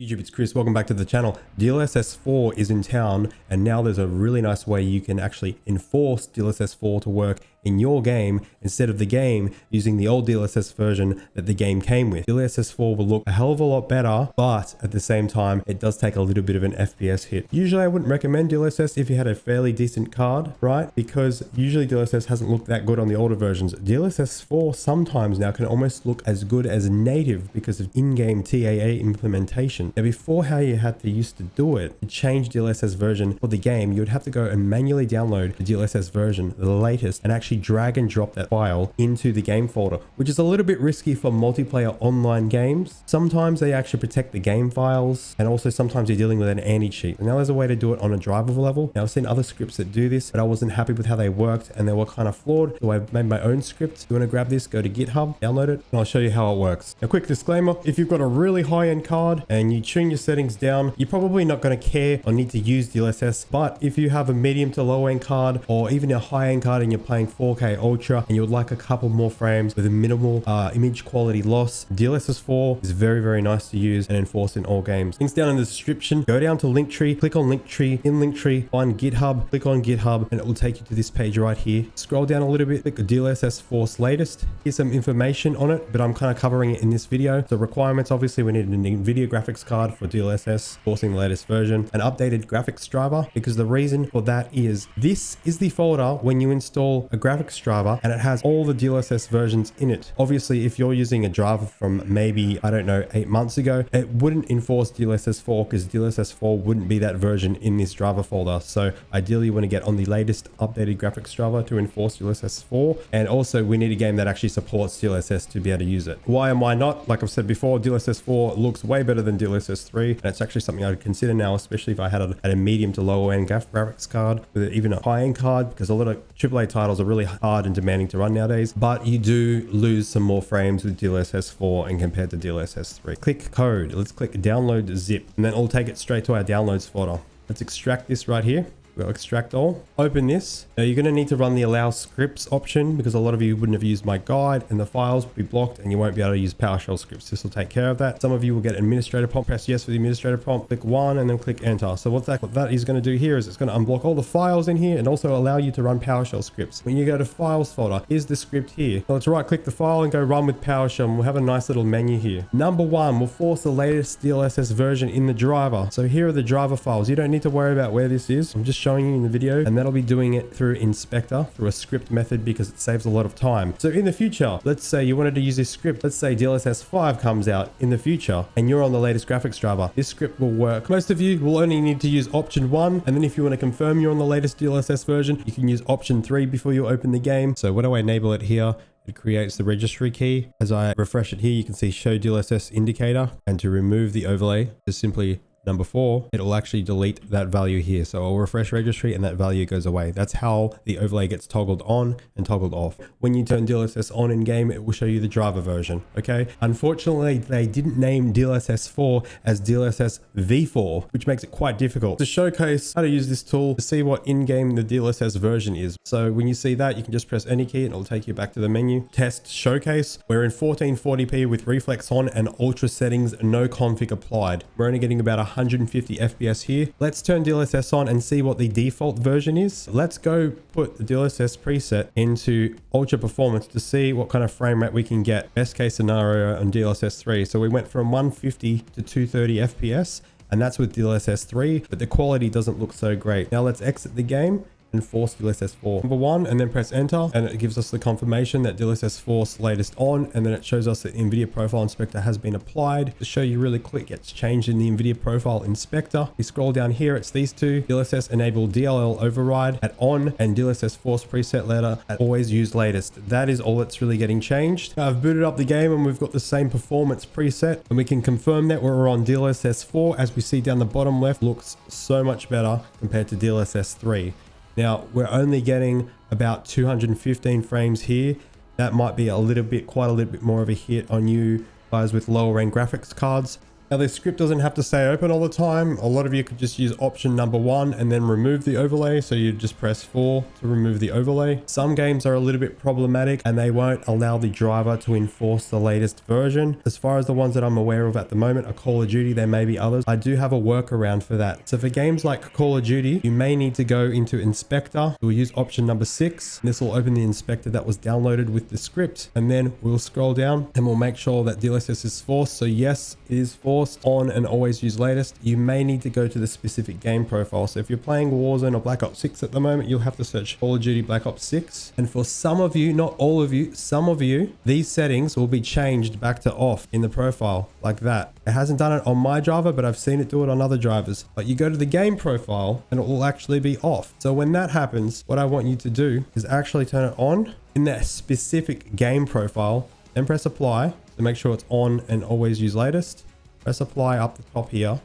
YouTube, it's Chris. Welcome back to the channel. DLSS 4 is in town, and now there's a really nice way you can actually enforce DLSS 4 to work in your game instead of the game using the old DLSS version that the game came with. DLSS 4 will look a hell of a lot better, but at the same time, it does take a little bit of an FPS hit. Usually I wouldn't recommend DLSS if you had a fairly decent card, right? Because usually DLSS hasn't looked that good on the older versions. DLSS 4 sometimes now can almost look as good as native because of in-game TAA implementation. Now before how you had to used to do it, to change DLSS version for the game, you would have to go and manually download the DLSS version, the latest, and actually drag and drop that file into the game folder, which is a little bit risky for multiplayer online games. Sometimes they actually protect the game files, and also sometimes you're dealing with an anti-cheat. And now there's a way to do it on a driver level. Now I've seen other scripts that do this, but I wasn't happy with how they worked and they were kind of flawed. So I've made my own script. If you want to grab this, go to GitHub, download it, and I'll show you how it works. A quick disclaimer, if you've got a really high-end card and you tune your settings down, you're probably not going to care or need to use DLSS. But if you have a medium to low-end card or even a high-end card and you're playing 4K Ultra and you would like a couple more frames with a minimal image quality loss, DLSS 4 is very, very nice to use and enforce in all games. Links down in the description. Go down to Linktree, click on Linktree. In Linktree, find GitHub, click on GitHub, and it will take you to this page right here. Scroll down a little bit, click DLSS 4's latest. Here's some information on it, but I'm kind of covering it in this video. So requirements, obviously we need an NVIDIA graphics card for DLSS, forcing the latest version, an updated graphics driver, because the reason for that is this is the folder when you install a graphics driver and it has all the DLSS versions in it. Obviously, if you're using a driver from maybe, I don't know, 8 months ago, it wouldn't enforce DLSS 4 because DLSS 4 wouldn't be that version in this driver folder. So ideally you want to get on the latest updated graphics driver to enforce DLSS 4. And also we need a game that actually supports DLSS to be able to use it. Why and why not? Like I've said before, DLSS 4 looks way better than DLSS 3. And it's actually something I'd consider now, especially if I had a medium to lower end graphics card with even a high end card, because a lot of AAA titles are really hard and demanding to run nowadays, but you do lose some more frames with DLSS 4 and compared to DLSS 3. Click code. Let's click download zip, and then it'll take it straight to our downloads folder. Let's extract this right here. We'll extract all. Open this. Now you're going to need to run the allow scripts option because a lot of you wouldn't have used my guide and the files will be blocked and you won't be able to use PowerShell scripts. This will take care of that. Some of you will get administrator prompt. Press yes for the administrator prompt. Click 1 and then click enter. So what that is going to do here is it's going to unblock all the files in here and also allow you to run PowerShell scripts. When you go to files folder, here's the script here. So let's right click the file and go run with PowerShell, and we'll have a nice little menu here. Number 1, we'll force the latest DLSS version in the driver. So here are the driver files. You don't need to worry about where this is. I'm just showing you in the video, and that'll be doing it through inspector through a script method because it saves a lot of time. So in the future, let's say you wanted to use this script. Let's say DLSS 5 comes out in the future and you're on the latest graphics driver. This script will work. Most of you will only need to use option 1, and then if you want to confirm you're on the latest DLSS version, you can use option 3 before you open the game. So when I enable it here, it creates the registry key. As I refresh it here, you can see show DLSS indicator, and to remove the overlay, just simply number 4, it will actually delete that value here. So I'll refresh registry and that value goes away. That's how the overlay gets toggled on and toggled off. When you turn DLSS on in game, it will show you the driver version. Okay. Unfortunately, they didn't name DLSS 4 as DLSS V4, which makes it quite difficult to showcase how to use this tool to see what in-game the DLSS version is. So when you see that, you can just press any key and it'll take you back to the menu. Test showcase. We're in 1440p with reflex on and ultra settings, no config applied. We're only getting about 150 FPS here. Let's turn DLSS on and see what the default version is. Let's go put the DLSS preset into ultra performance to see what kind of frame rate we can get. Best case scenario on DLSS 3. So we went from 150 to 230 FPS, and that's with DLSS 3, but the quality doesn't look so great. Now let's exit the game and force DLSS 4. Number 1, and then press enter, and it gives us the confirmation that DLSS 4's latest on, and then it shows us that NVIDIA Profile Inspector has been applied. To show you really quick, it's changed in the NVIDIA Profile Inspector. We scroll down here, it's these two. DLSS enable DLL override at on, and DLSS force preset letter at always use latest. That is all that's really getting changed. Now I've booted up the game and we've got the same performance preset, and we can confirm that we're on DLSS 4. As we see down the bottom left, looks so much better compared to DLSS 3. Now we're only getting about 215 frames here. That might be quite a little bit more of a hit on you guys with lower end graphics cards. Now this script doesn't have to stay open all the time. A lot of you could just use option number 1 and then remove the overlay. So you just press 4 to remove the overlay. Some games are a little bit problematic and they won't allow the driver to enforce the latest version. As far as the ones that I'm aware of at the moment are Call of Duty. There may be others. I do have a workaround for that. So for games like Call of Duty, you may need to go into Inspector. We'll use option number 6. This will open the inspector that was downloaded with the script. And then we'll scroll down and we'll make sure that DLSS is forced. So yes, it is forced on and always use latest. You may need to go to the specific game profile. So if you're playing Warzone or Black Ops 6 at the moment, you'll have to search Call of Duty Black Ops 6. And for some of you, not all of you, some of you, these settings will be changed back to off in the profile like that. It hasn't done it on my driver, but I've seen it do it on other drivers. But you go to the game profile and it will actually be off. So when that happens, what I want you to do is actually turn it on in that specific game profile, then press apply to make sure it's on and always use latest. Press apply up the top here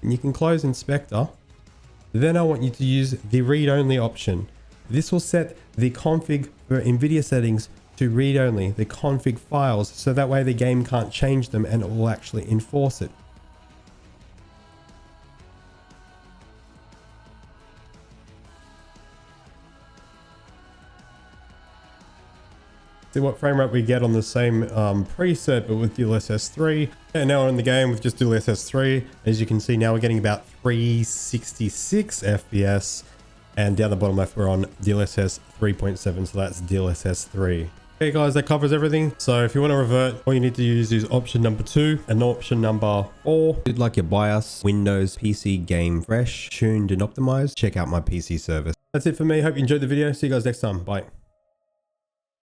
and you can close inspector. Then I want you to use the read only option. This will set the config for NVIDIA settings to read only, the config files, so that way the game can't change them and it will actually enforce it. See what frame rate we get on the same preset, but with DLSS 3. And now we're in the game with just DLSS 3. As you can see, now we're getting about 366 FPS. And down the bottom left, we're on DLSS 3.7. So that's DLSS 3. Okay guys, that covers everything. So if you want to revert, all you need to use is option number 2 and option number 4. If you'd like your BIOS, Windows, PC game fresh, tuned and optimized, check out my PC service. That's it for me. Hope you enjoyed the video. See you guys next time. Bye.